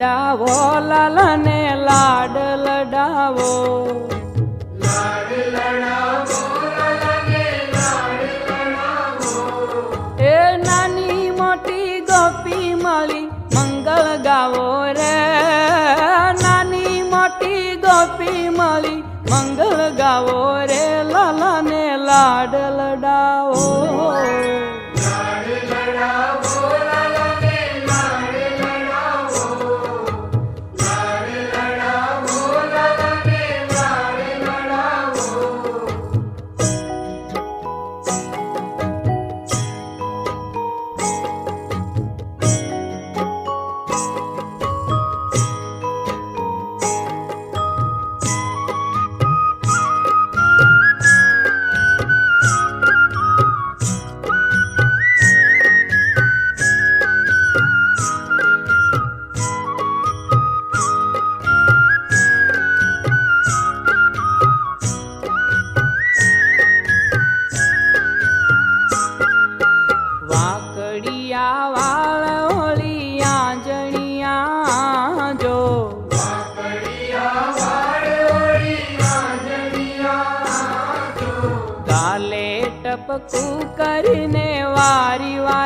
લડાવો લાલાને લાડ લડાવો, લાડ લડાવો લાલાને લાડ લડાવો. એ નાની મોટી ગોપી મળી મંગળ ગાવો રે, નાની મોટી ગોપી મળી મંગળ ગાવો રે, લાલાને લાડ લડાવો. વાકડિયા વાળ ઓળી આંજણિયા જો, વાકડિયા વાળ ઓળી આંજણિયા જો. ગાલે ટપકું કરીને વારી વારી